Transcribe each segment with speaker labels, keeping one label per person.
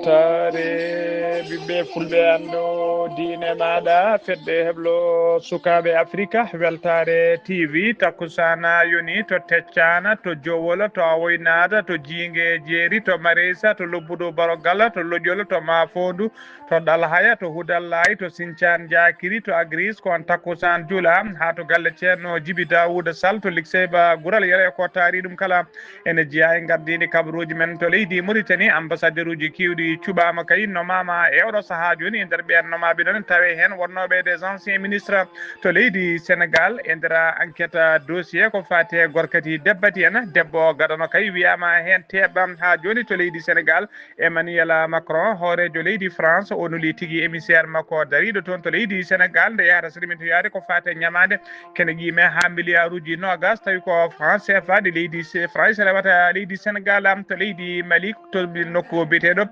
Speaker 1: weltare ɓiɓɓe fulɓe anndo diine maɗa fedde heblo sukaɓe africa weltare tv takkusana yoni to teccana to jowola to awoynata to jiingue jeeri to marisa to lobbuɗo barogala to lojol to mafondu to ɗalhaya to hudallayi to sinthiane diakiri to agris kon takkusan juula ha to galle ceerno djiby dawouda sall to ligseyba goural yere ko taari ɗum kala ene jeeya e gardini kabaruji men to leydi Mauritanie ambassadeur uji kewɗi cuɓama kay nomama e oɗo saaha joni e nder ɓen nomaɓe noon tawe hen wonnoɓe des anciens ministres to leydi Sénégal e nder enquête dossier ko fati e gorkati debbati en debbo gaɗano kay wiyama hen teɓɓam ha joni to leydi Sénégal Emmanuel Macron hoorejo leydi France o nuli tigui émissaire makko dariɗo toon to leydi Sénégal nde yahata salimintoyade ko fati e ñamade kene ƴiime ha milliard uji nogas tawi ko France CFA ɗi leydi France rewata leydi Sénégal to leydi Mali to nokku biyeteɗo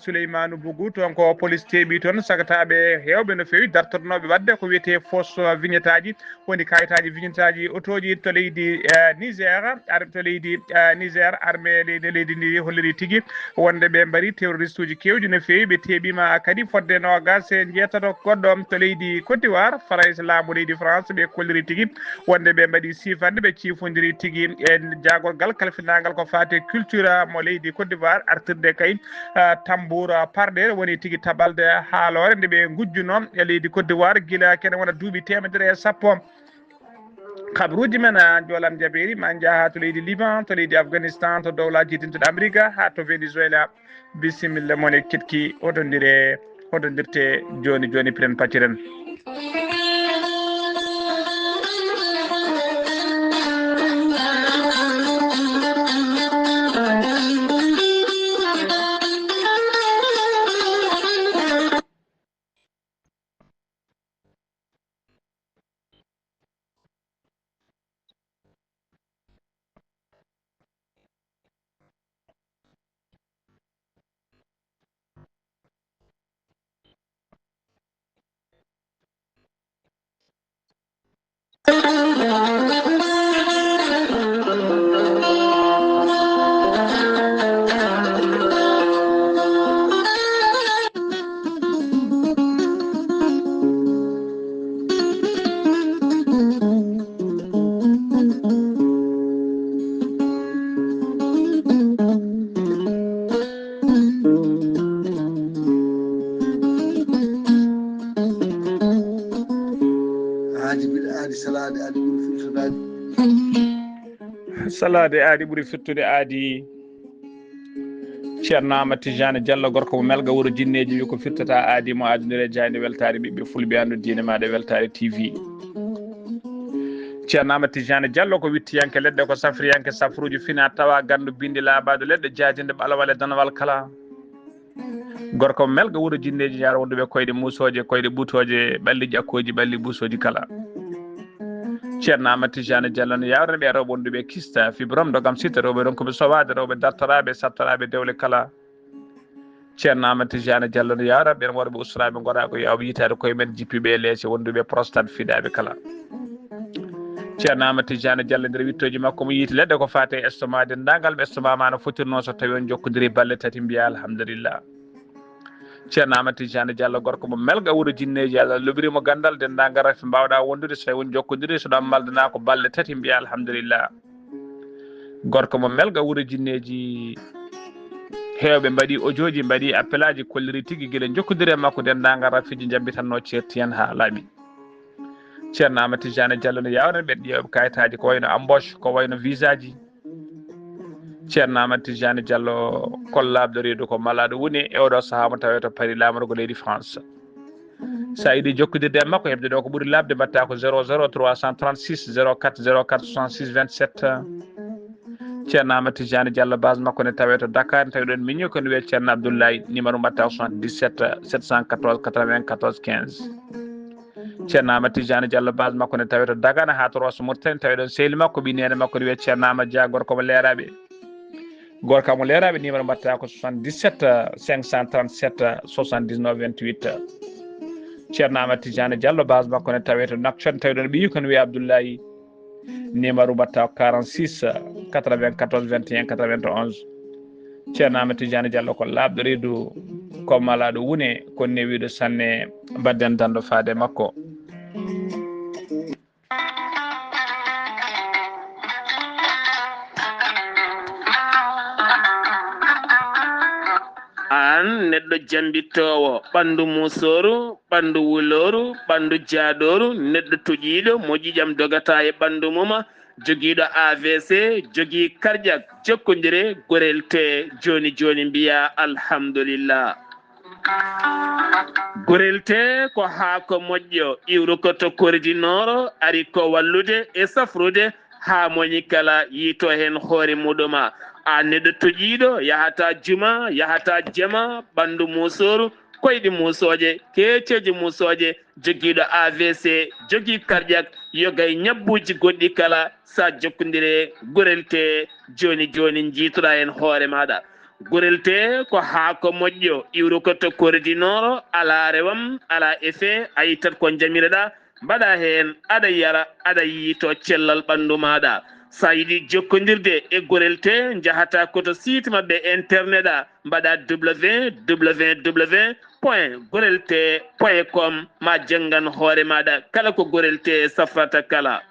Speaker 1: Souleymane Bougou toon ko police teeɓi toon sagataɓe hewɓe no fewi dartotonoɓe wadde ko wiyete fausse vignette aji woni kayitaji vignette aji autoji to leydi Niger to leydi Niger armée leydi ndi holliri tigui wonde ɓe mbaari terroriste uji kewɗi no fewi ɓe teeɓima kadi fodde nogas e jeetato goɗɗo to leydi Côte d'Ivoire France laamu leydi France ɓe kolliri tigui wonde ɓe mbaɗi sifande ɓe ciifodiri tigui e jagorgal kalfinagal ko fate culture mo leydi Côte d'Ivoire artirde kay tambour parɗe woni tigui taɓalde haalore nde ɓe gujjuno e leydi Côte d'Ivoire guila kene wona duuɓi 110 kabaruji men jolan jaɓeri ma jaaha to leydi Liban to leydi Afghanistan to dowlaji dintuɗo Amérique ha to Venezuela bisimilla moon e ketki hoɗodirte joni joni piren pacciren salade aadi ɓuuri firtude aadi ceerno Amadou Tidiane Diallo gorko mo melga wuuro jinneji wi ko firtata aadi mo adunire jayde weltare ɓiɓɓe fulɓe andu diine maɗe weltare TV ceerno Amadou Tidiane Diallo ko wittiyanke leɗɗe ko safriyanke safruji fina tawa gandu bindi laabaɗo leɗɗe jadinde ɓalawal e danawal kala gorko mo melga wuuro jinneji yaro wonduɓe koyɗe musoje koyɗe ɓutoje ɓalli ƴakkoji ɓalli busoji kala ceerno Amadou Tidiane Diallo no yawrani ɓe rewɓe wonduɓe kista fibrom dogam sitta rewɓe ronkoɓe sowade rewɓe dartoraɓe sattaraɓe dewle kala ceerno Amadou Tidiane Diallo no yawrani ɓen worɓe ustaraɓe goɗa ko yawɓe yitade koye men jippiɓe e leese wonduɓe prostate fiɗaɓe kala ceerno Amadou Tidiane Diallo nder wittoji makko mo yiiti leɗɗe ko fate estomac dendagal ɓe estomac ma no fotirno so tawi on jokkodiri balle tati mbiya alhamdulillah ceerno Amadou Tidiane Diallo gorko mo melga wuuro jinneji Allah lobirimo gandal dendagal rafi mbawɗa wondude so tawi woni jokkodiri so ɗon maldana ko balle tati mbiya alhamdulillah gorko mo melga wuuro jinneji hewɓe mbaɗi audio mbaɗi appel aji kolliri tigui guila jokkodiri e makko dendagal rafiji jambitanno certi hen ha laaɓi ceerno Amadou Tidiane Diallo no yawren ɓe ƴewɓe kayitaji ko wayno embauche ko wayno visa ji ceerno Amadou Tidiane Diallo kollaɓɗo reedu ko malaɗo woni e oɗo saaha mo tawe to paari lamorgo leydi France sa yiiɗi jokkodirde e makko hebde ɗo ko ɓuuri labde mbatta ko 00 336 04 04 66 27 ceerno Amadou Tidiane Diallo base makko ne tawe to Dakar ne tawi ɗon migno kono wiye ceerno Abdoulaye numéro mbatta ko 77 714 94 15 ceerno Amadou Tidiane Diallo base makko ne tawe to Dagana ha to Rosso Mauritanie tawi ɗon sehli makko binene makko ne wiye ceerno Amadou Dia gorko mo leeraɓe gorka mo leeraɓe numéro mbatta ko 77 537 79 28 ceerno Amadou Tidiane Diallo base makko ne tawe to Nouakchott tawi ɗon ɓiyi kono wiye Abdoulaye numéro mbatta ko 46 94 21 91 ceerno Amadou Tidiane Diallo ko labɗo reedu kommalaɗo wune ko newiɗo sanne badden dando faade makko.
Speaker 2: an neɗɗo jambittowo ɓandu musoru ɓandu wuloru ɓandu jaadoru neɗɗo toƴiɗo mo ƴiƴam dogata e ɓandu muma joguiɗo AVC jogui cardiaque jokkodire gorel te joni joni mbiya alhamdulillah. gorel te ko haako moƴƴo iwru ko to koridinoro ari ko wallude e safrude ha moñi kala yiito hen hoore muɗuma. a neɗɗo toƴiɗo yahata juma yahata jama ɓandu musoru koyɗi musoje keceji musoje joguiɗo AVC jogui cardiaque yogay ñabbuji goɗɗi kala sa jokkodire gorel te joni joni jiitoɗa hen hoore maɗa. gorel te ko haako moƴƴo iwru ko to koridinoro ala rewam ala effet a yittat ko jamireɗa mbaɗa hen aɗa yara aɗa yiito cellal ɓandu maɗa. sa yiɗi jokkodirde e gorel te jahata koto site mabɓe internet a mbaɗa www.gorelte.com ma janggan hoore maɗa kala ko gorel te safrata kala.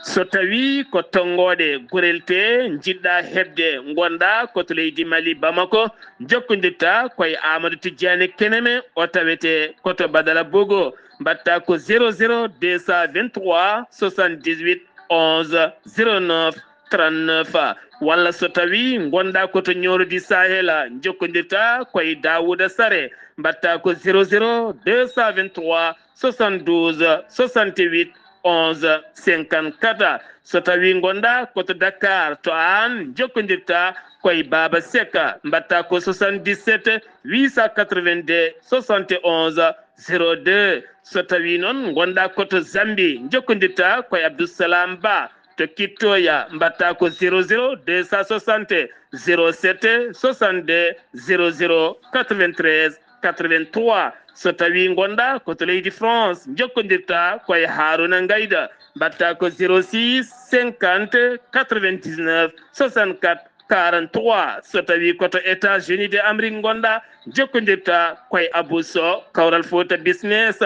Speaker 2: so tawi ko tonggode gorel te jiɗɗa hebde gonɗa koto leydi Mali Bamako jokkodirta koye Amadou Tidiane Keneme o tawete koto Badala Bogo mbatta ko 00 223 78 11 09 39 walla so tawi gonɗa koto ñorodi Sahela jokkodirta koye Dawouda Sare mbatta ko 00 223 72 68 11 54 so tawi gonɗa koto Dakar to an jokkodirta koye Baba Seka mbatta ko 77 882 71 02 so tawi noon gonɗa koto Zambie jokkodirta koye Abdoussalam Ba to Kittoya mbatta ko 00 260 07 62 00 93 83 so tawi gonɗa koto leydi France jokkodirta koye Haruna Ngayda mbatta ko 06 50 99 64 43 so tawi koto États-Unis de Amérique gonɗa jokkodirta koye Abousso Kawral Fouta Business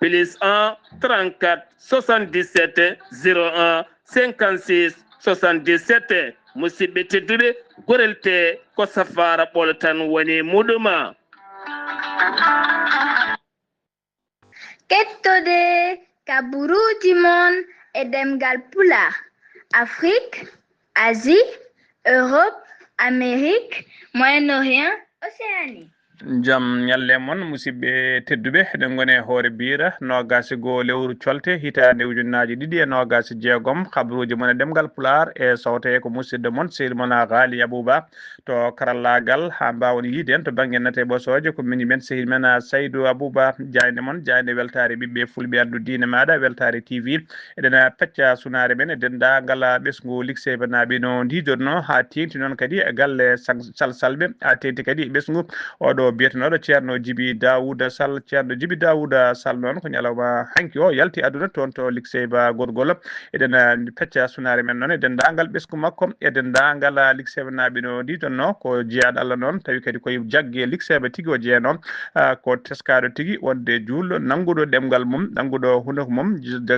Speaker 2: plus 1 34 77 01 56 77 musidɓe tedduɓe gorel te ko safara ɓolo tan woni muɗuma.
Speaker 3: Kettode kaburuji mon e demgal pulaar Afrique, Asie, Europe, Amérique, Moyen-Orient, Océanie.
Speaker 1: jam ñalle moon musidɓe tedduɓe eɗen gone hoore bira nogasi goo lewru colte hitande ujunnaji ɗiɗi e nogasi jeegom habruji moon e ɗemgal pular e sawte ko musidɗo moon sehil moon Ghali Abouba to karallagal ha mbawon yiiden to banggue nate ɓosoje ko mini men sehil men Saydou Abouba jayde moon jayde weltare ɓiɓɓe fulɓe andu diine maɗa weltare TV eɗen pecca sunare men e dendagal ɓesgu ligseɓe naaɓe no didorno ha tengti noon kadi e galle salsalɓe ha tengti kadi ɓesgu oɗo biyetenoɗo ceerno Djiby Dawouda Sall ceerno Djiby Dawouda Sall noon ko ñalawma hanki o yalti aduna toon to ligseyba gorgol eɗen pecca sunare men noon e dendagal ɓesgu makko e dendagal ligseyɓe naaɓe no ɗiɗonno ko jeeyaɗo Allah noon tawi kadi koye jaggue ligseyɓe tigui o jeeyano ko teskaɗo tigui wonde julɗo nangguɗo ɗemgal mum nangguɗo hunde mum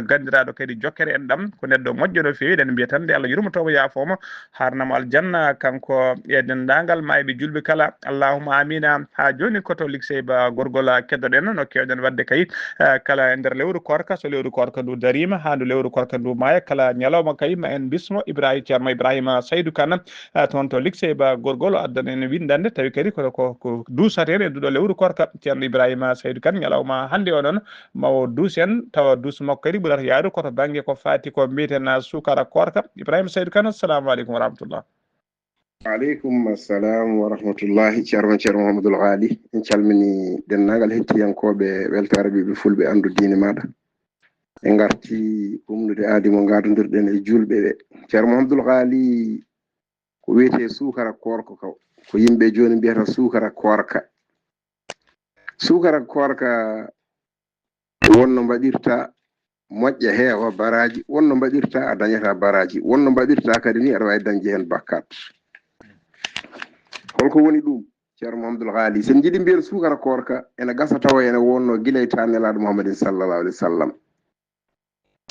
Speaker 1: gandiraɗo kadi jokkere en ɗam ko neɗɗo moƴƴo no fewi eɗen mbiya tan nde Allah yurmotomo yaafoma harnamo aljanna kanko e dendagal mayɓe julɓe kala allahumma amina. ha joni koto ligseyba gorgol keddoɗen no kewɗen wadde kayit kala e nder lewru korka so lewru korka ndu darima ha ndu lewru korka ndu maya kala ñalawma kayit ma en bismo Ibrahima ceerno Ibrahima Saydou Kane toon to ligseyba gorgol addana en windande tawi kadi ko dusata en e nduɗo lewru korka ceerno Ibrahima Saydou Kane ñalawma hande o noon mawo duusen tawa duusu makko kadi ɓurata yaadu koto banggue ko fati ko mbiten sukara korka Ibrahima Saydou Kane assalamu aleykum wa rahmatullah.
Speaker 4: Aleykum assalam wa rahmatullahi ceerno Mouhamadoul Ghali en calmini dennagal hettiyankoɓe weltare ɓiɓe fulɓe andu diine maɗa en garti umnude aadi mo gadodirɗen e julɓe ɓe ceerno Mouhamadoul Ghali ko wiyete sukara korka ko yimɓe joni mbiyata sukara korka wonno mbaɗirta moƴƴa heewa baraji wonno mbaɗirta a dañata baraji wonno mbaɗirta kadi ni aɗa wawi dañde hen bakkat holko woni ɗum ceerno Mamadou Ghali sen jiɗi mbiyen sukara korka ene gasa tawa ene wonno gila e tannelaɗo Muhammadin sallallahu alaihi wasallam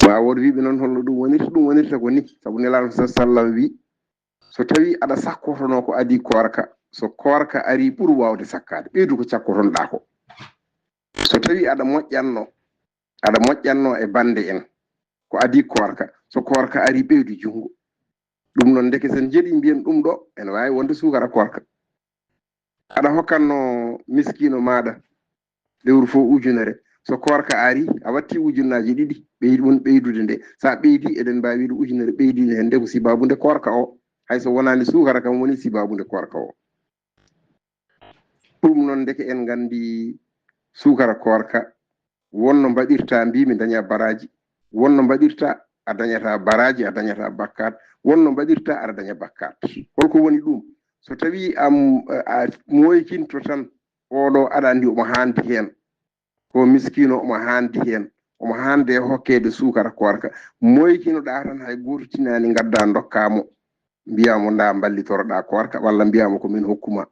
Speaker 4: ma won wiɓe noon holno ɗum wonirta ko ni sabu nelaɗo sallam wi so tawi aɗa sakkotono ko adi korka so korka ari ɓuuri wawde sakkade ɓeydu ko cakkotonɗa ko so tawi aɗa moƴƴanno e bande en ko adi korka so korka ari ɓeydu jungo ɗum noon ndeke sen jeeɗi mbiyen ɗum ɗo ene wawi wonde sukara korka aɗa hokkanno miskino maɗa lewru fof ujunere so korka ari a watti ujunnaji ɗiɗi ɓeydude nde sa ɓeydi eɗen mbawi wiide ujunere ɓeydide hen nde ko sibabude korka o hayso wonani sukara kam woni sibabude korka o ɗum noon ndeke en gandi sukara korka wonno mbaɗirta mbimi daña baraji wonno mbaɗirta a dañata baraji a dañata bakkat wonno mbaɗirta aɗa daña bakkat holko woni ɗum so tawi a moykinto tan oɗo aɗa andi omo handi hen ko miskino omo handi hen omo hande hokkede sukara korka moykinoɗa tan hay goto tinani gadda dokkamo mbiyamo nda ballitoroɗa korka walla mbiyamo ko min hokkuma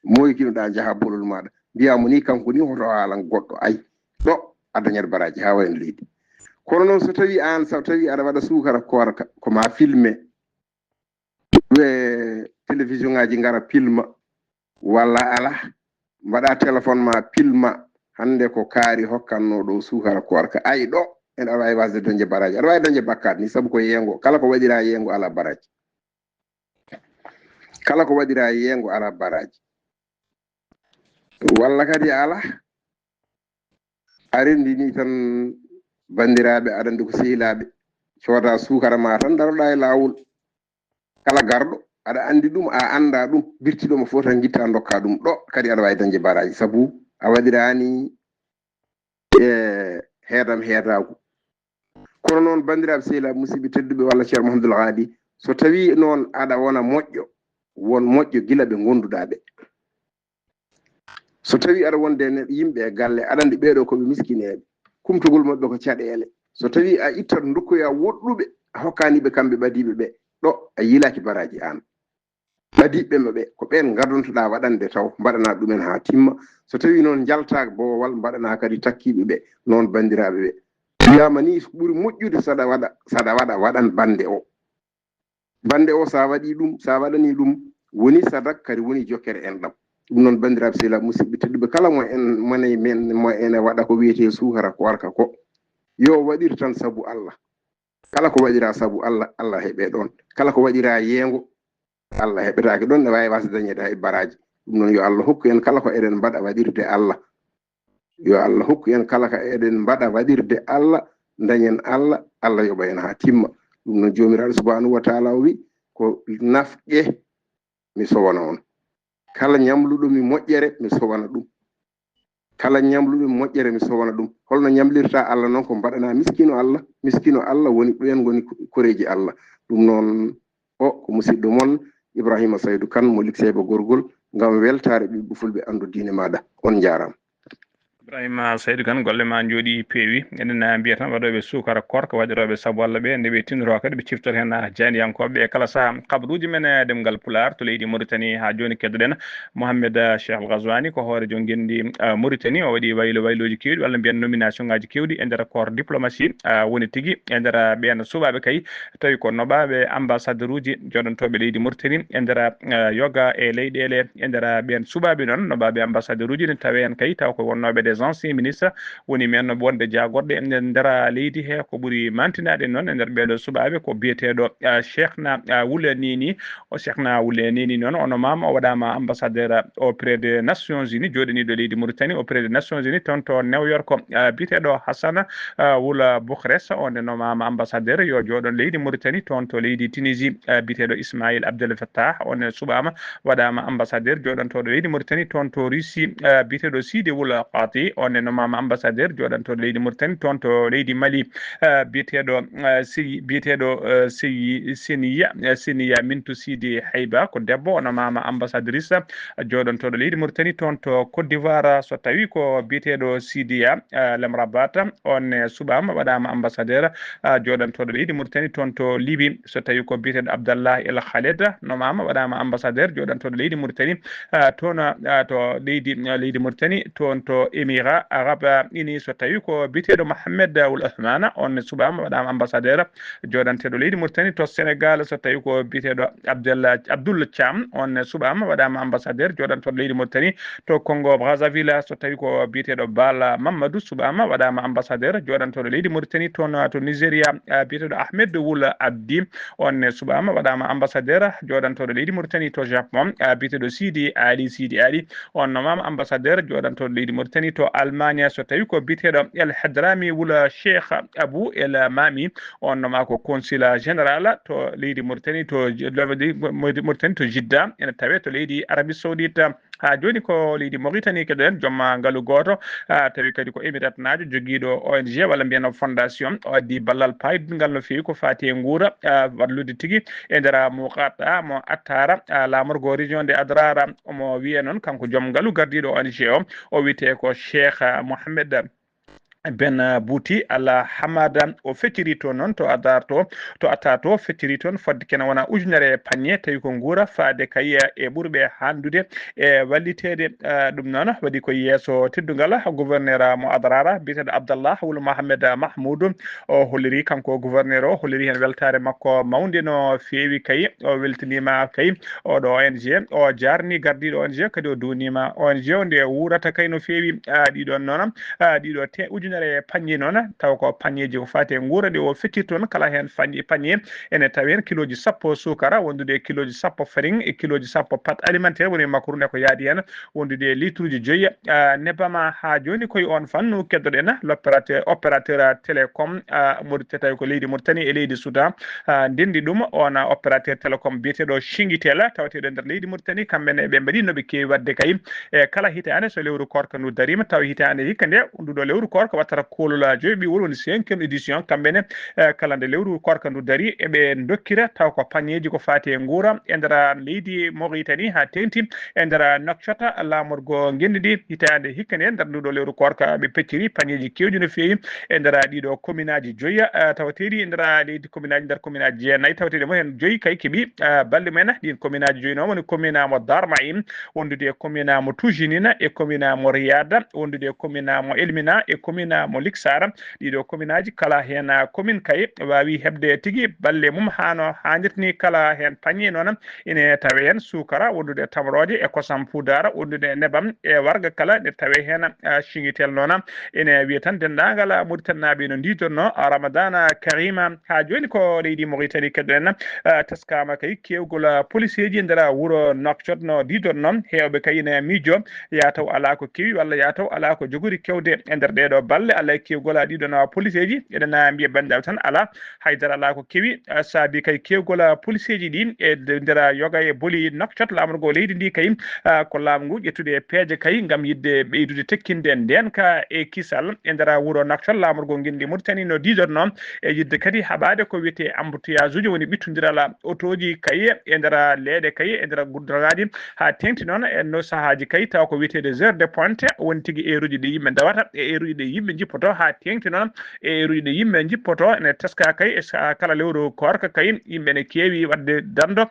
Speaker 4: moykinoɗa jaaha bolol maɗa mbiyamo ni kanko ni hoto haalan goɗɗo ay ɗo a dañat baraji ha wayen leydi kono noon so tawi aɗa waɗa sukara korka koma filme télévision ngaji ngara pilma walla ala mbaɗa téléphone ma pilma hande ko kaari hokkanno ɗo sukara korka ay ɗo en aɗa wawi wasde dañde baraji aɗa wawi dañde bakkat ni saabu ko yengo kala ko waɗira yengo ala baraji kala ko waɗira yengo ala baraji walla kadi ala arendini tan bandiraɓe aɗa andi ko sehilaɓe cooda sukara ma tan daroɗa e lawol kala garɗo aɗa andi ɗum a anda ɗum birtiɗoma fof tan guitta dokka ɗum ɗo kadi aɗa wawi dañde baraji saabu a waɗirani e heedam heedagu kono noon bandiraɓe sehilaɓe musidɓe tedduɓe walla ceerno Mouhamadoul Ghali so tawi noon aɗa wona moƴƴo won moƴƴo gila ɓe gonduɗa ɓe so tawi aɗa wonde yimɓe e galle aɗa andi ɓeɗo koɓe miskineɓe kumtogol mabɓe ko caɗele so tawi a ittat dokkoya woɗɗuɓe a hokkaniɓe kamɓe ɓadiɓe ɓe ɗo a yilaki baraji an ɓadiɓe maɓe ko ɓen gadontoɗa waɗande taw mbaɗana ɗumen ha timma so tawi noon jalta bowal mbaɗana kadi takkiɓe ɓe noon bandiraɓe ɓe wiyama ni ɓuuri moƴƴude saɗa waɗa waɗan bande o sa waɗi ɗum sa waɗani ɗum woni sadak kadi woni jokkere en ɗam ɗum noon bandiraɓe sehilaɓe musidɓe tedduɓe kala mo ene waɗa ko wiyete sukara korka ko yo waɗir tan saabu Allah kala ko waɗira saabu Allah Allah heɓe ɗon kala ko waɗira yengo Allah heɓetake ɗon ne wawi wasde dañede hay baraji ɗum noon yo Allah hokku en kala ko eɗen mbaɗa waɗirde Allah yo Allah hokku en kala ko eɗen mbaɗa waɗirde Allah dañen Allah Allah yoɓa en ha timma ɗum noon jomiraɗo subhanahu wa taala o wi ko nafƴe mi sowana on kala ñamluɗomi moƴƴere mi sowana ɗum kala ñamluɗomi moƴƴere mi sowana ɗum holno ñamlirta Allah noon ko mbaɗana miskino Allah woni ɓen goni koreji Allah ɗum noon o ko musidɗo moon Ibrahima Saydou Kane mo likseyba gorgol ngam weltare ɓiɓɓe fulɓe andu diine maɗa on jarama
Speaker 1: Ibrahima Saydou Kane golle ma jooɗi peewi enen mbiya tan waɗoɓe sukara korka waɗiroɓe saabu Allah ɓe nde ɓe tinoro kadi ɓe ciftoto hen jaaniyankoɓe e kala saaha kabaruji men ɗemgal Pulaar to leydi Mauritanie ha joni keddoɗen Mohamed Cheikh Al Ghazouani ko hoore jo genddi Mauritanie o waɗi wayloji kewɗi walla mbiyen nomination ngaji kewɗi e nder corps diplomatie woni tigui e nder ɓen suɓaɓe kay tawi ko noɓaɓe ambassadeur uji joɗantoɓe leydi Mauritanie e nder yoga e leyɗele e nder ɓen suɓaɓe noon noɓaɓe ambassadeur uji ne tawe hen kay taw ko wonnoɓe des anciens ministres woni men wonde jagorɗe e nder leydi he ko ɓuuri mantinade noon e nder ɓeɗo suɓaɓe ko biyeteɗo Cheikhna Wule Nini o Cheikhna Wule Nini noon ono mama o waɗama ambassadeur auprès des Nations Unies joɗaniɗo leydi Mauritanie auprès des Nations Unies toon to New York biyeteɗo Hassana Wula Boukhress onde nomama ambassadeur yo joɗon leydi Mauritanie toon to leydi Tunisie biyeteɗo Ismaïl Abdel Fattah on suɓama waɗama ambassadeur joɗantoɗo leydi Mauritanie toon to Russie biyeteɗo Sidi Wula Qati kay on no mama ambassadeur joɗanto leydi Mauritanie toon to leydi Mali biyeteɗo Siniya Mintou Sidi Hayba ko debbo no mama ambassadrice joɗantoɗo leydi Mauritanie toon to Côte d'Ivoire so tawi ko biyeteɗo Sidiya Lemrabat on suɓama waɗama ambassadeur joɗantoɗo leydi Mauritanie toon to Libye so tawi ko biyeteɗo Abdallah El Khaled no mama waɗama ambassadeur joɗantoɗo leydi Mauritanie toon to leydi Mauritanie toon to Émirats Arabes Unis so tawi ko biyeteɗo Mohamed Ould Othmane on suɓama waɗama ambassadeur joɗanteɗo leydi Mauritanie to Sénégal so tawi ko biyeteɗo Abdoul Thiam on suɓama waɗama ambassadeur joɗantoɗo leydi Mauritanie to Congo Brazzaville so tawi ko biyeteɗo Bala Mamadou suɓama waɗama ambassadeur joɗantoɗo leydi Mauritanie toon to Nigéria biyeteɗo Ahmed Woul Abdi on suɓama waɗama ambassadeur joɗantoɗo leydi Mauritanie to Japon biyeteɗo Sidi Ali on nomama ambassadeur joɗantoɗo leydi Mauritanie to Allemagne so tawi ko biyeteɗo El Hadrami Woul Cheikh Abou El Mami on noma ko consul général to leydi Mauritanie to Mauritanie to Jidda ene tawe to leydi Arabie Saoudite ha joni ko leydi Mauritanie keɗen jomma ngaalu goto tawi kadi ko émirate najo joguiɗo ONG walla mbiyano fondation o addi ballal paydungal no fewi ko fati e guura wallude tigui e nder mo qatta mo attara lamorgo région de Adrara omo wiya noon kanko joom ngaalu gardiɗo ONG o wiyete ko Cheikh Mohamed Ben Bouti Alla Hamada o fecciri toon noon to atta to fecciri toon fodde kene wona ujunere pagne tawi ko guura faade kay e ɓurɓe handude e wallitede ɗum noon waɗi ko yeeso teddugal gouverneur mo Adrara biyeteɗo Abdallah Ould Mohamed Mahmoudou o holliri kanko gouverneur o holliri hen weltare makko mawde no fewi kay o weltanima kay oɗo ONG o jarni gardiɗo ONG kadi o duwnima ONG o nde wurata kay no fewi ɗiɗon noon ɗiɗo ujunere pagne noon taw ko pagneji ko fate guura ɗe o feccirti toon kala hen pagne ene tawi hen kiloji sappo sukara wondude kiloji sappo farine e kiloji sappo pâte alimentaire woni makru nde ko yaadi hen wondude litre uji 5 nebama ha joni koye on fannu keddoɗen opérateur télécom tawi ko leydi Mauritanie e leydi Soudan ndendi ɗum on opérateur télécom biyeteɗo Chinguitel tawateɗo nder leydi Mauritanie kamɓene ɓe mbaɗi noɓe kewi wadde kay e kala hitande so lewru korka ndu darima taw hitande hikka nde nduɗo lewru korka wattata kolula joyiɓi woni 5e édition kamɓene kala nde lewru korka ndu dari eɓe dokkira taw ko pagneji ko fati e guura e nder leydi Mauritanie ha tengti e nder Nouakchott lamorgo guendiɗi hitande hikka nde nder nduɗo lewru korka ɓe pecciri pagneji kewɗi no fewi e nder ɗiɗo commune aji 5 tawateɗi e nder leydi commune aji nder commune aji jeenayyi tawateɗi mo hen 5 kay keeɓi balɗe mumen ɗin commune aji 5 noon woni commune mo Darmaïn wondude commune mo Toujinine e commune mo Riyad wondude commune mo Elmina e commune mo Liksara ɗiɗo commune aji kala hen commune kay wawi hebde tigui balle mum hano hannirtini kala hen pagne noon ine tawe hen sukara wondude tamrode e kosam poudare wondude nebam e warga kala ne tawe hen Chinguitel noon ene wiya tan dendagal Mauritanaɓe no didorno Ramadana Karima ha joni ko leydi Mauritanie keddoen teskama kay kewgol police ji nder wuuro Nouakchott no didorno hewɓe kay ne miijo ya taw ala ko kewi walla ya taw ala ko jogori kewde e nder ɗeɗo balle ala kewgol ɗiɗon police ji eɗen mbiya bandiraɓe tan ala haydara ala ko kewi saabi kay kewgol police ji ɗi e nder yoga e booli Nouakchott lamorgo leydi ndi kay ko laamu ngu ƴettude peeje kay gam yidde ɓeydude tekkinde ndenka e kisal e nder wuuro Nouakchott lamorgo guindi Mauritanie no didorno e yidde kadi haɓade ko wiyete embouteillage uji woni ɓittodiral autoji kay e nder leeɗe kay e nder goudronaji ha tengti noon e no sahaji kay taw ko wiyetede heure de pointe woni tigui heure uji ɗi yimɓe dawata e heure uji ɗi yimɓe jippoto ha tengti noon e heure uji ɗi yimɓe jippoto ene teska kay e kala lewru korka kay yimɓe ne kewi wadde dando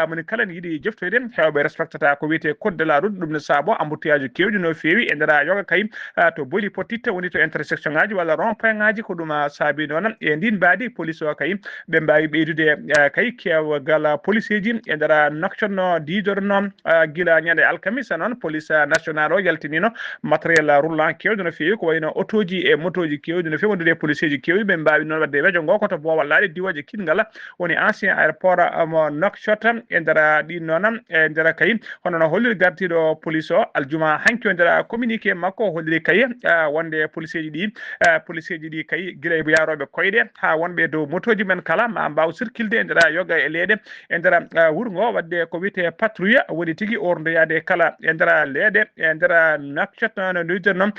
Speaker 1: moni kala ne yiiɗi jeftoyde hewɓe respectata ko wiyete code de la route ɗum ne saabo embouteillage kewɗi no fewi e nder yoga kay to booli pottitta woni to intersection ngaji walla rond point ngaji ko ɗum saabi noon e ndin mbaadi police o kay ɓe mbawi ɓeydude kay kewgal police ji e nder Nouakchott no didorno guila ñande alkamisa noon police national o yaltinino matériel roulant kewɗo no fewi ko wayno auto motoji e motoji kewɗi no fewondude police ji kewɗi ɓe mbawi noon wadde wejo ngo koto bo wallade diwoje kidgala woni ancien aéroport mo Nouakchott e nder ɗin noon e nder kay hono no holliri gartiɗo police o aljuma hanki o nder communiqué makko holliri kay wonde police ji ɗi kay guila e yaroɓe koyɗe ha wonɓe dow motoji men kala ma mbaw circulde e nder yoga e leeɗe e nder wuuro ngo wadde ko wiyete patrouille woni tigui ordoyade kala e nder leeɗe e nder Nouakchott no wiide noon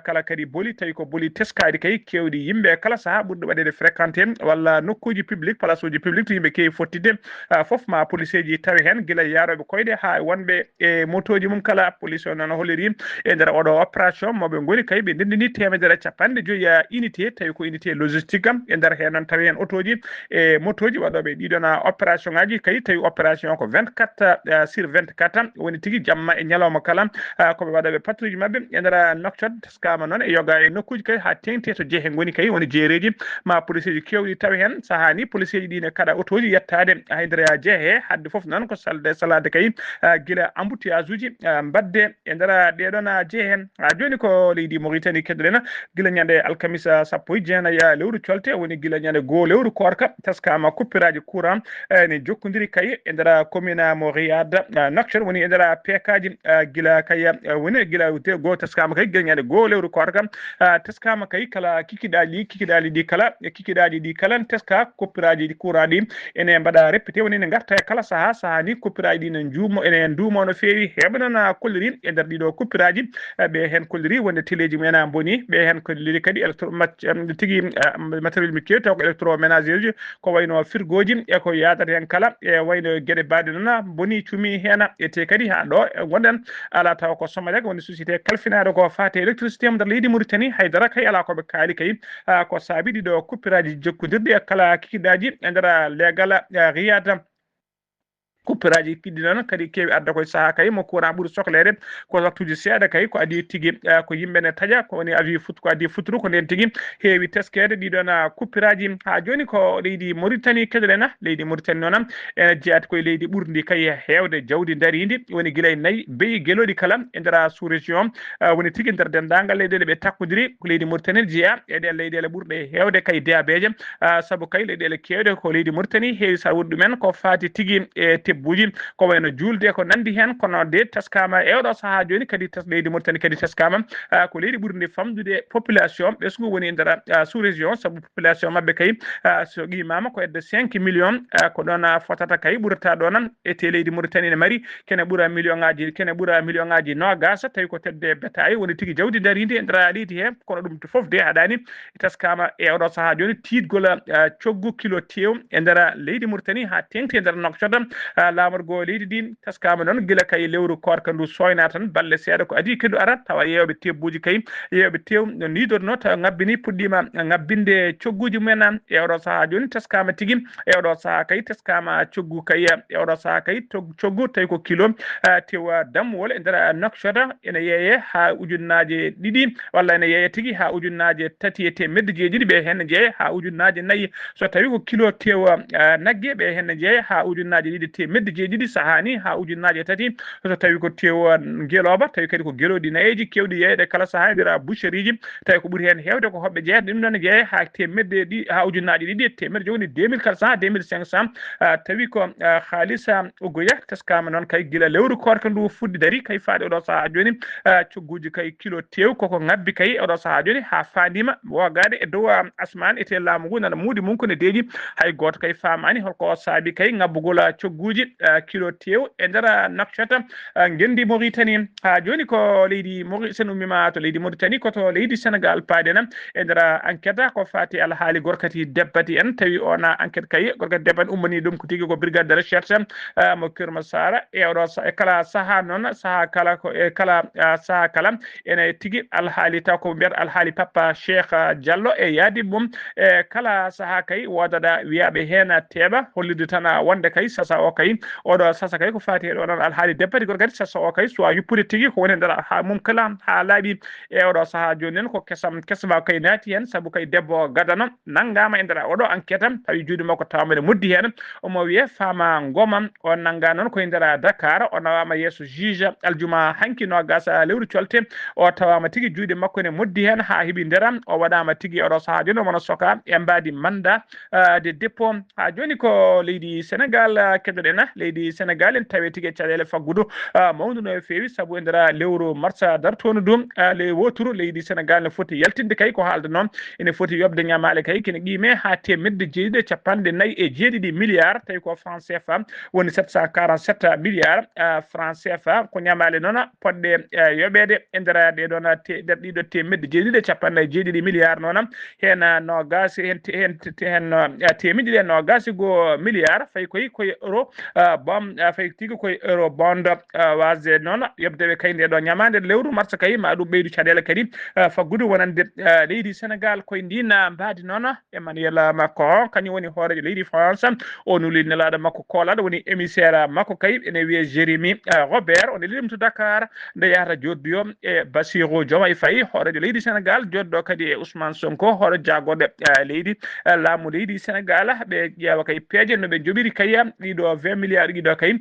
Speaker 1: kala kadi booli tawi ko booli teskadi kay kewɗi yimɓe kala saaha ɓurɗo waɗede fréquenté walla nokkuji public place uji public to yimɓe kewi fottide foof ma police ji tawi hen guila e yaroɓe koyɗe ha wonɓe e motoji mum kala police o noon holliri e nder oɗo opération moɓe goni kay ɓe ndendini 150 unité tawi ko unité logistique am e nder hen noon tawi hen autoji e motoji waɗoɓe ɗiɗon opération ngaji kay tawi opération ko 24 sur 24 woni tigui jamma e ñalawma kala koɓe waɗoɓe patrouille mabɓe e nder Nouakchott teskama noon e yoga e nokkuji kay ha tengti to jeehe goni kay woni jeereji ma police ji kewɗi tawi hen saaha ni police ji ɗi ne kada autoji yettade haydara jeehe hadde foof noon ko salade kay guila embouteillage uji mbadde e nder ɗeɗon jeehe ha joni ko leydi Mauritanie keddoɗen guila ñande alkamisa 19 lewru colte woni guila ñande 2 lewru korka teskama coupiraji courant ne jokkodiri kay e nder commune mo Riyad Nouakchott woni e nder pekaji guila kay woni guila go teskama kay guila ñande 2 lewru korka teskama kay kala kikiɗali ɗi kala teska coupiraji courant ɗi ene mbaɗa répété woni ne garta e kala saaha ni coupiraji ɗi ne juumo ene duumo no feewi heɓa noon kolliri e nder ɗiɗo coupiraji ɓe hen kolliri wonde téléji mumen boni ɓe hen kolliri kadi tigui matériel mi kewi taw ko électroménager ji ko wayno frigoji e ko yadata hen kala e wayno gueɗe baɗe noon boni cumi hen ete kadi ha ɗo gonɗen ala taw ko Somelec woni société kalfinaɗo ko fate électricité mo nder leydi Mauritanie haydara kay ala koɓe kaali kay ko saabi ɗiɗo coupiraji jokkodirɗi e kala kikiɗaji e nder leegal Riyad coupiraji kiddi noon kadi kewi adda koye saaha kay mo courant ɓuuri sohlede ko waktuji seeɗa kay ko adi tigui ko yimɓe ne taaƴa ko woni avis ko adi futuru ko nden tigui heewi teskede ɗiɗon coupiraji ha joni ko leydi Mauritanie keɗoɗen leydi Mauritanie noon ene jeeyata koye leydi ɓurdi kay hewde jawdi daridi woni guila e nayyi beyi gueloɗi kala e nder sous région woni tigui nder dendagal leyɗele ɓe takkodiri ko leydi Mauritanie jeeya e ɗen leyɗele ɓurɗe hewde kay DAB-je saabu kay leyɗele kewɗe ko leydi Mauritanie heewi sa woɗɗi ɗumen ko fati tigui e buji ko wayno julde ko nandi hen kono de teskama e oɗo saaha joni kadi leydi Mauritanie kadi teskama ko leydi ɓurdi famdude population ɓesgu woni nder sous région saabu population mabɓe kay so qimama ko hedde 5 millions ko ɗon fotata kay ɓurata ɗon ete leydi Mauritanie ne mari kene ɓuura million ngaji nogas tawi ko tedde bétail woni tigui jawdi daridi e nder leydi he kono ɗum to foof de haɗani teskama e oɗo saaha joni tiidgol coggu kilo tew e nder leydi Mauritanie ha tengti e nder Nouakchott lamorgo leydi ɗin teskama noon guila kay lewru korka ndu soyna tan balle seeɗa ko adi kadi arat tawa yewɓe tebbuji kay yewɓe tew no nidorno tawa ngabbini puɗɗima ngabbinde cogguji mumen e oɗo saaha joni teskama tigui e oɗo saaha kay teskama coggu kay e oɗo saaha kay coggu tawi ko kilo tewa dammuwol e nder Nouakchott ene yeeye ha ujunnaje ɗiɗi walla ene yeeye tigui ha ujunnaje 3 e temedde jeeɗiɗi ɓe hen jeeye ha ujunnaje 4 so tawi ko kilo tewa naggue ɓe hen jeeye ha ujunnaje 2 temedde jeeɗiɗi sahani ha ujunnaje 3 so tawi ko tewa gueloba tawi kadi ko gueloɗi nayeji kewɗi yeeyde kala saaha ndira boucherie ji tawi ko ɓuuri hen hewde ko hoɓɓe jeeyata ɗum ɗon jeeye ha temedde ha ujunnaje 2 e temedde joni 2400 2500 tawi ko haalisa Ougoya teskama noon kay guila lewru korka ndu fuɗɗi dari kay faade oɗo saaha joni cogguji kay kilo tew koko ngabbi kay oɗo saaha joni ha fandima wogade e dow asman ete laamu ngu nana muudi mum kone deeji hay goto kay famani holko saabi kay ngabbugol cogguji kilo tew e nder Nouakchott gendi Mauritanie ha joni ko leydi sen ummima to leydi Mauritanie koto leydi Sénégal paaden e nder enquête ko fati alhaali gorkati debbati en tawi ona enquête kay gorkati debbati ummani ɗum ko tigui ko brigade de recherche mo Keur Sara e oɗo e kala saaha noon saaha kala ko e kala saaha kala ene tigui alhaali taw ko mbiyata alhaali Papa Cheikh Diallo e yaadi mum e kala saaha kay wodada wiyaɓe hen teeɓa hollide tan wonde kay sasa o kay kay oɗo sasa kay ko fati ɗo non alhaali deputy gorgati sasa o kay so yuppude tigi ko woni nder ha mum kala ha laaɓi e oɗo saaha joni nen ko kesama kay naati hen saabu kay debbo gadano nanggama e nder oɗo enquête am tawi juuɗe makko tawamede muddi hen omo wiye fama ngomam o nangga noon koye nder Dakar o nawama yeeso juge aljuma hanki gasa lewru colte o tawama tigi juuɗe makko ne moddi hen ha heeɓi nderam o waɗama tigi oɗo saaha joni omono soka e mbadi manda de dépôt ha joni ko leydi Sénégal keɗoɗen leydi Sénégal en tawi tigi caɗele faggudu mawdu no fewi saabu e nder lewru mars dartono ɗum le woturu leydi Sénégal ne foti yaltinde kay ko haalda noon ene foti yobde ñamale kay kene qime ha temedde jeeɗiɗi capanɗe nayyi e jeeɗiɗi milliards tawi ko franc CFA woni 747 milliards franc CFA ko ñamale noon poɗɗe yoɓede e nder ɗeɗon nder ɗiɗo temedde jeeɗiɗi capanɗe jeeɗiɗi milliards noon hen nogas hen temedde ɗe nogas go milliards fayi koye euro bom fayi tigi koye euro bond wasde noon yobdeɓe kay ndeɗo ñamade lewru mars kay ma ɗum ɓeydu caɗele kadi faggudu wonande leydi Sénégal koye ndina mbadi noon Emmanuel Macron kañum woni hoorejo leydi France o nuli nelaɗo makko kolaɗo woni émissaire makko kay ene wiye Jérémy Robert o nelli ɗum to Dakar nde yahata joddoyo e Bassirou Diomaye Faye hoorejo leydi Sénégal joddo kadi e Ousmane Sonko hoore jagoɗe leydi laamu leydi Sénégal ɓe ƴeewa kay peeje noɓe joɓiri kay ɗiɗo 20 milliards ɗiɗo kay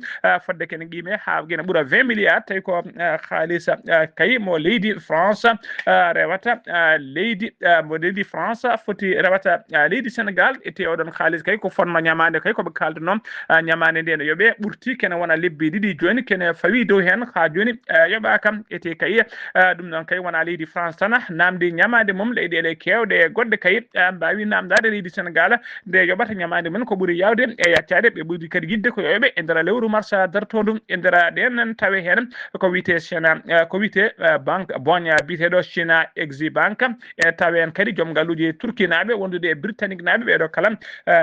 Speaker 1: fodde kene qime ha guena ɓuura 20 milliards tawi ko haalisa kay mo leydi France rewata leydi mo leydi France foti rewata leydi Sénégal ete oɗon haalis kay ko fonno ñamande kay koɓe kalda noon ñamande nde no yooɓe ɓurti kene wona lebbi ɗiɗi joni kene fawi dow hen ha joni yoɓa kam ete kay ɗum noon kay wona leydi France tan namdi ñamade mum leyɗele kewɗe goɗɗe kay mbawi namdade leydi Sénégal nde yoɓata ñamade mum ko ɓuuri yawde e yaccade ɓe ɓuri kadi yidde ko yoɓe e nder lewru mars dartoɗum e nder ɗen tawe hen ko wiyete China ko wiyete banque boña biteɗo China Exim Bank e tawe en kadi joom galluji Turki naɓe wondude e britannique naɓe ɓeɗo kala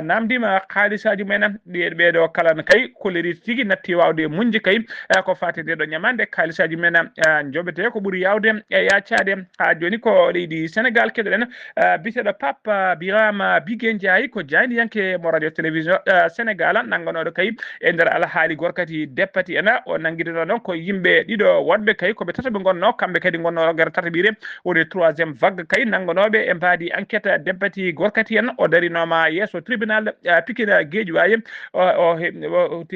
Speaker 1: namdima haalisaji mumen ɓeɗo kala kay kolleri tigui natti wawde muñde kay ko fati ndeɗo ñamande haalisaji men joɓete ko ɓuuri yawde e yaccade ha joni ko leydi Sénégal keɗoɗen biteɗo Pape Birama Bigué Ndiaye ko janiyanke mo radio télévision Sénégal nangganoɗo kay e nder alhaali gorkati deputy ena o nanguirino ɗon ko yimɓe ɗiɗo wonɓe kay koɓe tataɓe gonno kamɓe kadi gonno gara tataɓire woni troisiéme vague kay nangganoɓe e mbaadi enquête deputy gorkati en o darinoma yeeso tribunal Pikine Guédiawaye o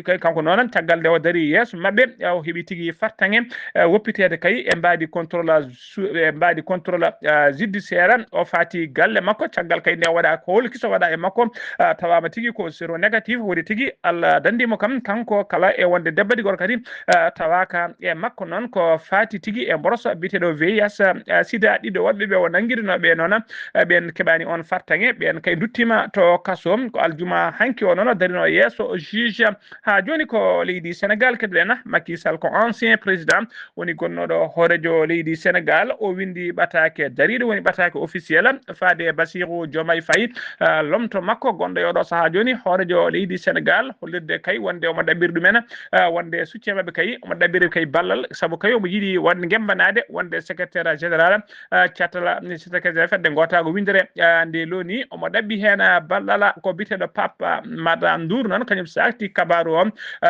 Speaker 1: kay kanko noon caggal nde o dari yeeso mabɓe o heeɓi tigui fartange woppitede kay e mbaadi contrôle judiciaire o fati galle makko caggal kay nde waɗa ko holkiso waɗa e makko tawama tigui ko zéro négatif woni tigui Allah dandimo kam kanko kala e wonde debbadi gorko kadi tawaka e makko noon ko fati tigui e boroso biteɗo VIH sida ɗiɗo wonɓe ɓe o nanguirinoɓe noon ɓen keɓani on fartange ɓen kay duttima to kaso ko aljuma hanki o noon darino yeeso juge ha joni ko leydi Sénégal keɗoɗen Macky Sall ko ancien président woni gonnoɗo hoorejo leydi Sénégal o windi ɓatake dariɗo woni ɓatake officiel faade Bassirou Diomaye Faye lomto makko gonɗo e oɗo saaha joni hoorejo leydi Sénégal hollirde kay wonde omo ɗaɓɓiri ɗumen wonde soutien mabɓe kay omo ɗaɓɓiri kay ballal saabu kay omo yiiɗi wonde gembanade wonde secrétaire général catala secrétaire général fedde gotago windere nde loni omo ɗaɓɓi hen ballal ko biteɗo Pape Madame Ndour noon kañum sakti kabaru o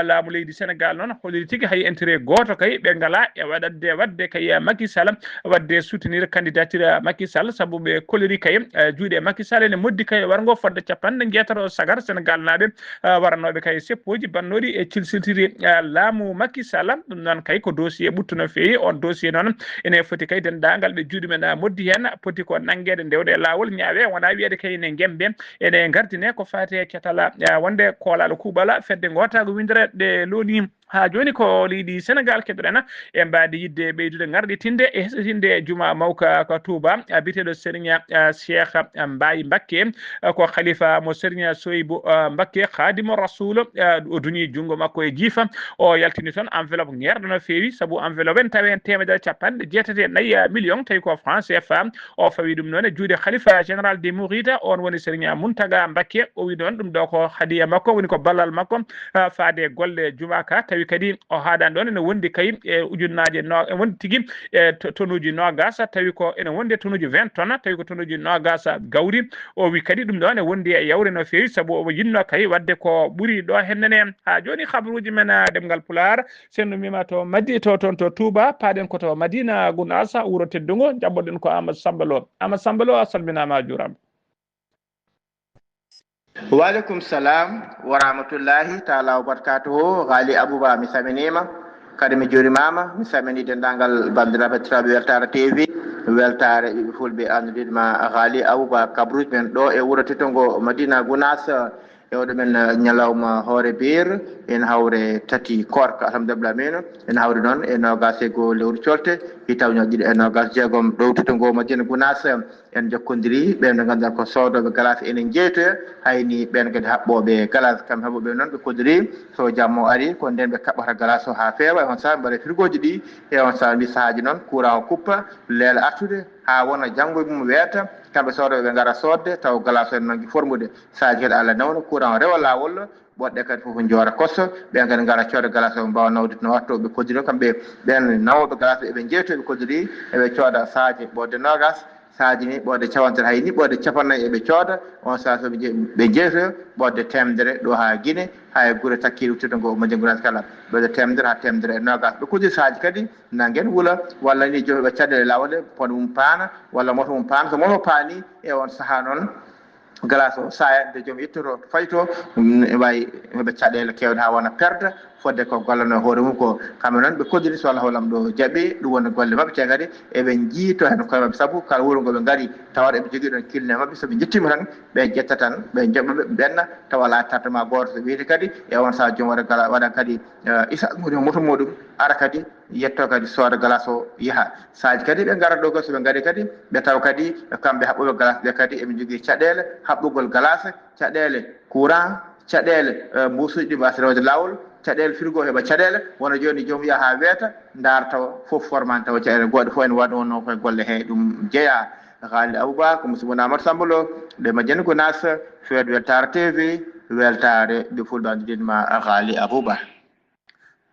Speaker 1: laamu leydi Sénégal noon holliri tigui hay intérêt goto kay ɓe ngala e wadde kay Macky Sall wadde soutenir candidature Macky Sall saabu ɓe koliri kay juuɗe Macky Sall ene moddi kay wargo fodde capanɗe jeetato sagar Sénégal naɓe waranoɓe kay seppoji bannoɗi e cilsiltiri laamu Macky Sall ɗum noon kay ko dossier ɓuttu no fewi on dossier noon ene foti kay dendagal ɓe juuɗe men moddi hen poti ko nanguede ndewde lawol ñaawe wona wiyede kay ne gembe ene gardine ko fate ketala wonde koolaɗo kuuɓala fedde gotago windere ɗe loni ha joni ko leydi Sénégal keɗoɗen e mbadi yidde ɓeydude garɗitinde e hesɗitinde juma mawka ko Touba biteɗo Serigne Cheikh Mbaye Mbacké ko khalifa mo Serigne Soyibou Mbacké khadimo rasoul o duñi jungo makko e jiifa o yaltini toon enveloppe ngerɗo no fewi saabu enveloppe en tawi hen temedere capanɗe jeetate nayyi million tawi ko franc CFA o fawi ɗum noon e juuɗe khalifa général des Mourides on woni Serigne Mountaga Mbacké o wi noon ɗum ɗo ko hadiya makko woni ko ballal makko faade golle jumaka tawi tawi kadi o haadan ɗon ene wondi kay e ujunnaje no wondi tigi e tonuji nogasa tawi ko ene wondi tonuji 20 tonnes tawi ko tonuji nogasa gawri o wi kadi ɗum ɗon e wondi e yawre no fewi saabu o yinno kay wadde ko ɓuuri ɗo hennene ha joni habaruji men demgal pular senno mima to maddi to toon to Touba paaɗen koto Madina Gounassa wuro teddugo jabboɗen ko Amadou Sambalo a salminama a juurama.
Speaker 5: Waleykum salam wa rahmatullahi taala wa barakatuhu. Ghali Abouba mi saminima kadi mi jurimama mi samini dendagal bandiraɓe tiraɓe Weltare TV weltare ɓiɓe fulɓe anduɗinma Ghali Abouba kabruji men ɗo e wuuro teddugo Madina Gounassa e oɗo men ñalawma hoore bir en hawre tati korka alhamdulillah min en hawre noon e nogas e goo lewru colte hitaw ñoƴƴiɗi e nogas jeegom ɗo teddugo Madina Gounassa en jokkodiri ɓen ɓe ganduɗa ko sodoɓe glace enen jeytoya hayni ɓen kadi haɓɓoɓe glace kamɓe haɓɓoɓe noon ɓe kodiri so jammo ari ko nden ɓe kaɓɓata glace o ha feewa e on saaha mbaɗa frigo ji ɗi e on saaha mbi sahaji noon courant o kuppa leela artude ha wona janggo mum weeta kamɓe sodoɓe ɓe gara sodde taw glace o en mangi formude sahaji kadi Allah nawna courant o rewa lawol ɓoɗɗe kadi foof joora kosso ɓen kadi gara cooda glace o mbawa nawde no watto ɓe kodiri kamɓe ɓen nawoɓe glace eɓe jeytoɓe kodiri eɓe cooda sahaji ɓodde nogas sahaji ni ɓodde capantere hayni ɓodde capannayyi eɓe cooda on saha soɓe jeytoyo ɓodde temedere ɗo ha Guinée ha guure takkiɗe teddugo Madina Gounassa kala ɓodde temedere ha temedere e nogas ɓe kodiri sahaji kadi nangen wuula walla ni jogiiɓe caɗele lawole pon mum paana walla moto mum paana so moto paani e on saaha noon glace o saya nde joom ittoto fayto wawi heɓe caɗele kewɗe ha wona perde fodde ko gollano hoore mum ko kamɓe noon ɓe kodiri so Allah hoolam ɗo jaaɓi ɗum woni golle mabɓe te kadi eɓe jiito hen koye mabɓe saabu kala wuuro ngo ɓe gaari tawa eɓe jogui ɗon kilne mabɓe soɓe jettima tan ɓe ƴetta tan ɓe joɓaɓe ɓe ɓenna tawa ala tardement goto so wiide kadi e on saaha joom waɗa kadi isa muɗum moto muɗum ara kadi yetto kadi sooda glace o yaaha sahaji kadi ɓe garat ɗo kadi soɓe gaari kadi ɓe tawa kadi kamɓe haɓɓuɓe glace ɓe kadi eɓe jogui caɗele haɓɓugol glace caɗele courant caɗele mbusuji ɗi mbasa rewde lawol caɗele frigo heɓa caɗele wona joni joomum wiya ha weeta ndaar tawa foof formani tawa caɗele goɗɗo fof ene waɗa wonno koye golle he ɗum jeeya Ghali Abouba ko musidɗo Amadou Sambalo de Madina Gounassa fewde Weltare TV weltare ɓe fulɓe andudinma Ghali Abouba.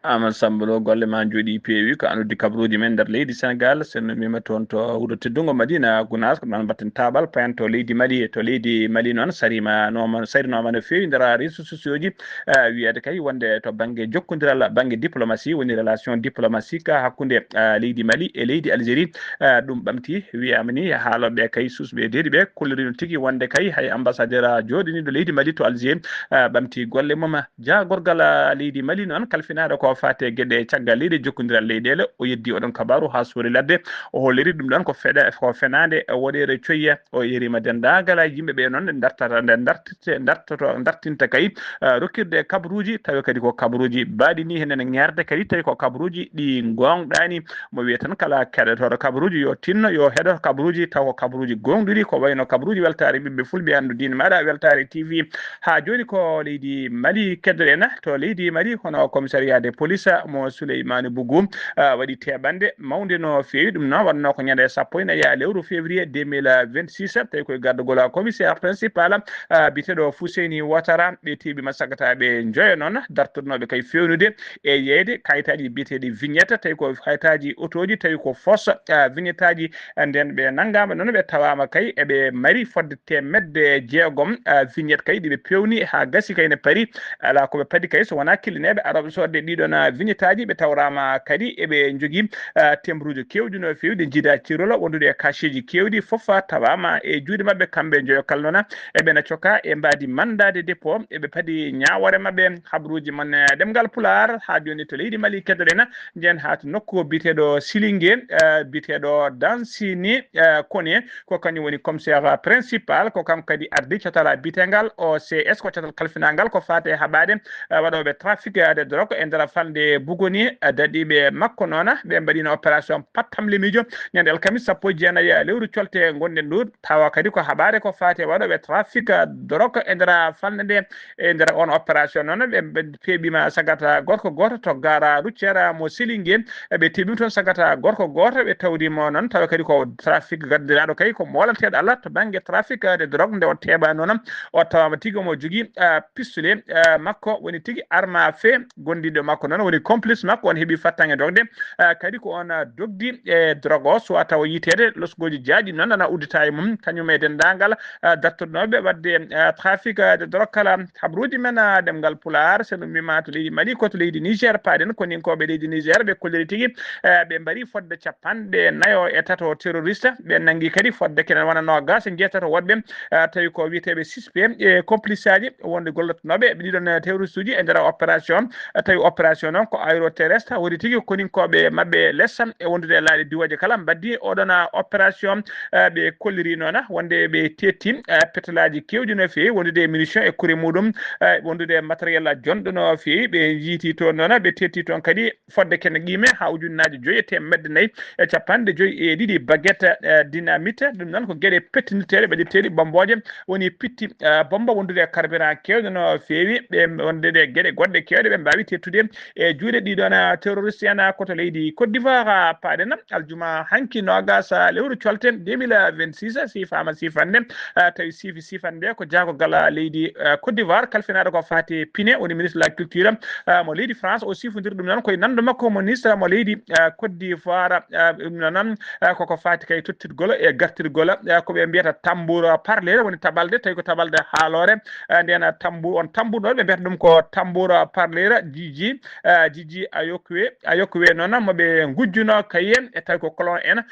Speaker 1: Amadou Sambalo golle ma jooɗi peewi ko andude kabaruji men nder leydi Sénégal sen mima toon to wuuro teddugo Madina Gounassa ko ɗon mbatten tabal payen to leydi Mali noon sarinoma no fewi nder réseaux sociaux ji wiyede kay wonde to banggue jokkodiral banggue diplomatie woni relation diplomatique hakkude leydi Mali e leydi Algérie ɗum ɓamti wiyama ni haaloɓe kay susɓe deedi ɓe kollorino tigui wonde kay hay ambassadeur joɗiniɗo leydi Mali to Algérie ɓamti golle mum jagorgal leydi Mali noon kalfinaɗo ko fate gueɗe caggal leydi jokkodiral leyɗele o yeddi oɗon kabaru ha suuri ladde o holliri ɗum ɗon ko fenade woɗere coyya o yerima dendagal yimɓeɓe noon dartinta kay rokkirde kabaruji tawi kadi ko kabaruji baɗini henen ñerde kadi tawi ko kabaruji ɗi gonɗani mo wiya tan kala keɗotoɗo kabaruji yo tinno yo heɗo kabaruji taw ko kabaruji gonɗuɗi ko wayno kabaruji weltare ɓiɓɓe fulɓe andudine maɗa Weltare TV ha joni ko leydi Mali keddoɗen to leydi Mali hono commissariat de police mo Souleymane Bougou waɗi teɓande mawde no fewi ɗum noon wanno ko ñande 14 lewru février 2026 tawi koye gardugol commissaire principal biteɗo Fouseyni Ouattara ɓe teɓima sagataɓe joya noon dartonoɓe kay fewnude e yeyde kayitaji biteɗi vignette tawi ko kayitaji autoji tawi ko fausse vignette aji nden ɓe naggama noon ɓe tawama kay eɓe mari fodde temedde jeegom vignette kay ɗiɓe pewni ha gasi kayne paari ala koɓe paadi kay so wona killineɓe aroɓe sodde ɗiɗon vignette aji ɓe tawrama kadi eɓe jogui tembruji kewɗi no fewi ɗe jiida cirol wondude e kacheji kewɗi foof tawama e juuɗe mabɓe kamɓe joyo kala noon eɓena cokka e mbadi mandade dépôt eɓe paadi ñawore mabɓe habaruji mon ɗemgal Pular ha joni to leydi Mali keddoɗen jen ha to nokku biteɗo Silingue biteɗo Dansini Kone ko kañum woni commissaire principal ko kanko kadi ardi cotala bitegal OCS ko cotal kalfinangal ko fate haɓade waɗoɓe trafic de drogue e nder falde Bugoni daɗiɓe makko noon ɓe mbaɗino opération pattam lemijo ñande alkamis 19 lewru colte gonɗen ɗo tawa kadi ko haɓade ko fate waɗoɓe trafic drogue e nder falde nde e nder on opération noon ɓe peeɓima sagata gorko goto to gara routiére mo Silingue ɓe teɓimi toon sagata gorko goto ɓe tawdimo noon tawa kadi ko trafic gaddiraɗo kay ko molateɗo Allah to banggue trafic de drogue nde o teɓa noon o tawama tigui mo jogui pistolet makko woni tigui arme à feu gondiɗo makko makko noon woni complice makko on heeɓi fattange dogde kadi ko on dogdi e drogue o so taw yitede losgoji jaaɗi noon ana uddita e mum kañum e dendagal dartonoɓe wadde trafic de drogue kala habruji men demgal pular so ɗum wima to leydi Mali ko to leydi Niger paaden koninkoɓe leydi Niger ɓe kolliri tigui ɓe mbari fodde 54 terroriste ɓe nangui kadi fodde kenen wona nogas jeetato woɗɓe tawi ko wiyeteɓe suspect e complice aji wonde gollotonoɓe ɓe ɗiɗon terroriste uji e nder opération tawi opération noon ko aéroterrestre woni tigui koninkoɓe mabɓe lessa e wondude laaɗe diwoje kala mbaddi oɗon opération ɓe kolliri noon wonde ɓe tetti pétalaji kewɗi no fewi wondude munition e kuure muɗum wondude matériel jonɗo no fewi ɓe jiiti toon noon ɓe tetti toon kadi fodde kene qime ha ujunnaje 5 temedde 4 e capanɗe 5 baguette dynamite ɗum noon ko gueɗe pettinirteɗe ɓeɗirteɗi bomboje woni pitti bomba wondude carburant kewɗe no fewi ɓe wondude gueɗe goɗɗe kewɗe ɓe mbawi tettude e juuɗe ɗiɗon terroriste en koto leydi Côte d'Ivoire paɗen aljuma hanki nogas lewru colte 2026 sifama sifande tawi sifande ko jagogal leydi Côte d'Ivoire kalfinaɗo ko fati Piné woni ministre de la culture mo leydi France o sifodiri ɗum noon koye nando makko mo ministre mo leydi Côte d'Ivoire ɗum noon koko fati kay tottirgol e gartirgol koɓe mbiyata tambour parlé woni tabalde tawi ko tabalde haalore nden tambour on tambour ɗo ɓe mbiyata ɗum ko tambour parlé jiji ayokwe noon moɓe gujjuno kayen e tawi ko colon en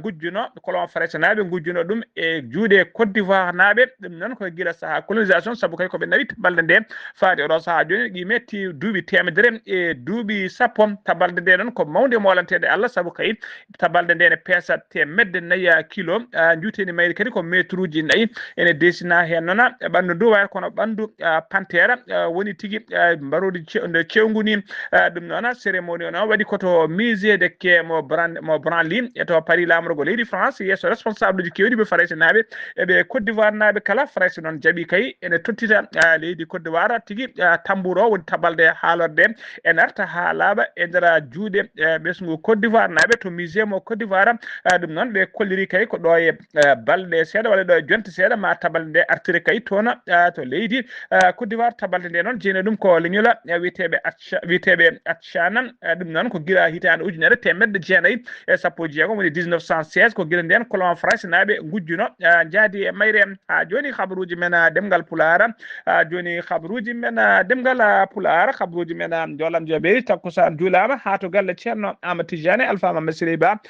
Speaker 1: gujjuno colon français naɓe gujjuno ɗum e juuɗe Côte d'Ivoire naɓe ɗum noon koye guila saaha colonisation saabu kay koɓe nawi tabalde nde faade oɗo saaha joni qimetti duuɓi temedere e duuɓi sappo tabalde nde noon ko mawde molantede Allah saabu kay tabalde nde ne peesa temedde 4 kilo juutedi mayri kadi ko métre uji 4 ene desina hen noon ɓandu ndu wayata kono ɓandu panthère woni tigui mbarodi cewguni ɗum noon cérémonie o noon waɗi koto musée de quai mo Branly e to Paris lamorgo leydi France yesso responsable uji kewɗi ɓe Français naɓe eɓe Côte d'Ivoire naɓe kala Français noon jaaɓi kay ene tottita leydi Côte d'Ivoire tigui tambour o woni tabalde haalorde en arta ha laaɓa e nder juuɗe ɓesgu Côte d'Ivoire naɓe to musée mo Côte d'Ivoire ɗum noon ɓe kolliri kay ko ɗo e balɗe seeɗa walla ɗo e jonte seeɗa ma tabalde nde artire kay toon to leydi Côte d'Ivoire tabalde nde noon jeeni ɗum ko leñol wiyeteɓe Atchana ɗum noon ko guila hitande 1990 e sappo jeegom woni 1916 ko guila nden colon français naɓe gujjuno jaadi e mayre ha joni habaruji men demgal pulara joni habaruji men demgal pulara habaruji men jolam joɓeyi takkusan juulama ha to galle ceerno Amadou Tidiane Alpha Mamadou Siré Ba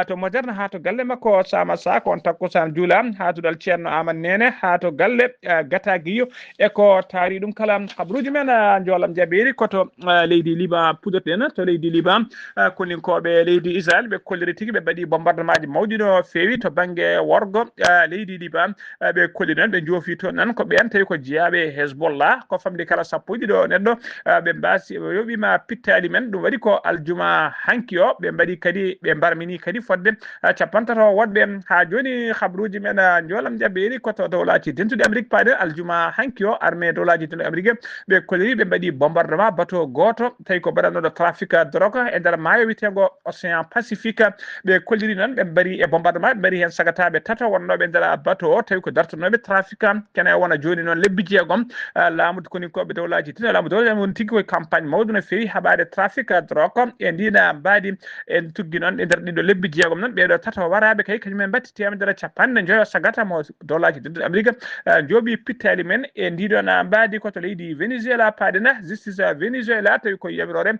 Speaker 1: to moderne ha to galle makko Sama Sako on takkusan juulam ha to dal ceerno Amadou Nene ha to galle Gata Guiyo e ko taari ɗum kala habaruji men jolam jaɓeyi koto leydi Liban pudoten to leydi Liban koninkoɓe leydi Israël ɓe kolliri tigui ɓe mbaɗi bombardement ji mawɗi no fewi to banggue worgo leydi Liban ɓe kolli noon ɓe joofi toon nan ko ɓen tawi ko jeeyaɓe Hezbollah ko famdi kala sappo ɗiɗo neɗɗo ɓe mbasi ɓe yoɓima pittali men ɗum waɗi ko aljuma hanki o ɓe mbaɗi kadi ɓe mbarmini kadi fodde 50 woɗɓe ha joni habruji men jolam jaɓɓeri koto dowlaji dentuɗe Amérique paade aljuma hanki o armée dowlaji dentuɗe Amérique ɓe kolliri ɓe mbaɗi bombardement bateau goto tawi ko mbaɗannoɗo trafic drogue e nder maayo witego océan Pacifique ɓe kolliri noon ɓe mbari e bombardement ɓe mbari hen sagataɓe tato wonnoɓe nder bateau o tawi ko dartonoɓe trafic kene wona joni noon lebbi jeegom laamude koninkoɓe dowlaji tino laamu dowlaji woni tigui koye campagne mawɗo no fewi haɓade trafic drogue e ndina mbaadi en tugui noon e nder ɗiɗo lebbi jeegom noon ɓeɗo tato waraɓe kay kañumen batti temedere capanɗe joyo sagata mo dowlaji denduɗe Amérique jooɓi pittali men e ndiɗon mbaadi koto leydi Venezuela paadena justice Venezuela tawi koye yamirore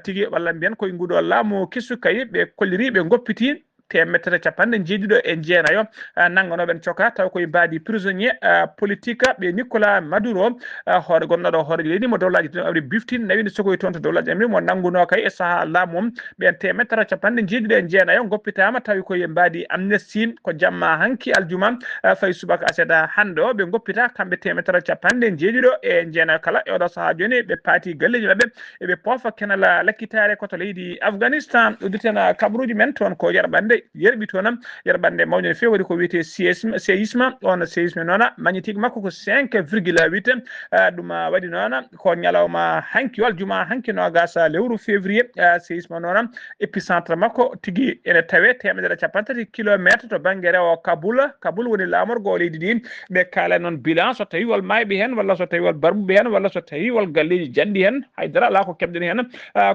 Speaker 1: tigui walla mbiyen koye nguɗo laamu kisu kay ɓe kolliri ɓe goppiti temedere capanɗe jeeɗiɗo e jeenayo nangganoɓen coka taw koye mbaadi prisonnier politique ɓe Nicolas Maduro hoore gonnoɗo hoore leydi mo dowlaji teno Amérique biftin nawino sogoy toon to dowlaji Amérique mo nangguno kay e saaha laamu mum ɓen temedere capanɗe jeeɗiɗo e jeenayo goppitama tawi koye mbaadi amnesty ko jamma hanki aljuma fayi subaka aseda hande o ɓe goppita kamɓe temedere capanɗe jeeɗiɗo e jeenayo kala e oɗo saaha joni ɓe paati galleji mabɓe eɓe poofa kenala lakkitare koto leydi Afghanistan udditen kabaruji men toon ko yerɓande yerbi tonam yerbande mawne fe wadi ko wiete séisme on séisme nona magnétique makko ko 5,8 ɗum waɗi noon ko ñalawma hanki wal juma hanki no gasa lewru février séisme noon épicentre makko tigi ene tawe 150 kilométre to banggue rewo Kaboul woni lamorgo leydi din ɓe kala noon bilan so tawi wal mayɓe hen walla so tawi wal barbuɓe hen walla so tawi wal galleji jandi hen haydara ala ko kebɗen hen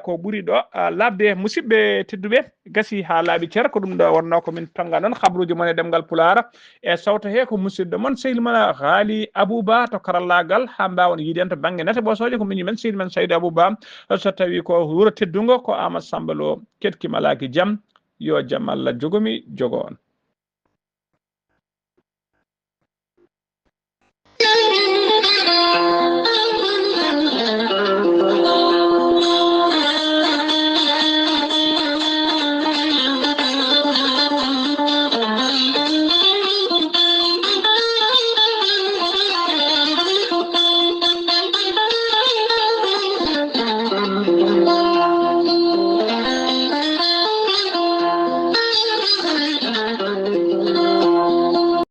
Speaker 1: ko ɓuuri ɗo labde musidɓe tedduɓe gasi ha laaɓi ceer ko ɗum ɗo wonno komin tonga noon habruji mon e ɗemgal Pulaar e sawto he ko musidɗo moon sehil mon Haali Abouba to karallagal ha mbawon yiide en to banggue nete ɓosoje ko miñumen sehil men Saydou Abouba so tawi ko wuuro teddugo ko Amadou Samba Lo ketkima alaki jaam yo jaam Allah jogomi jogo on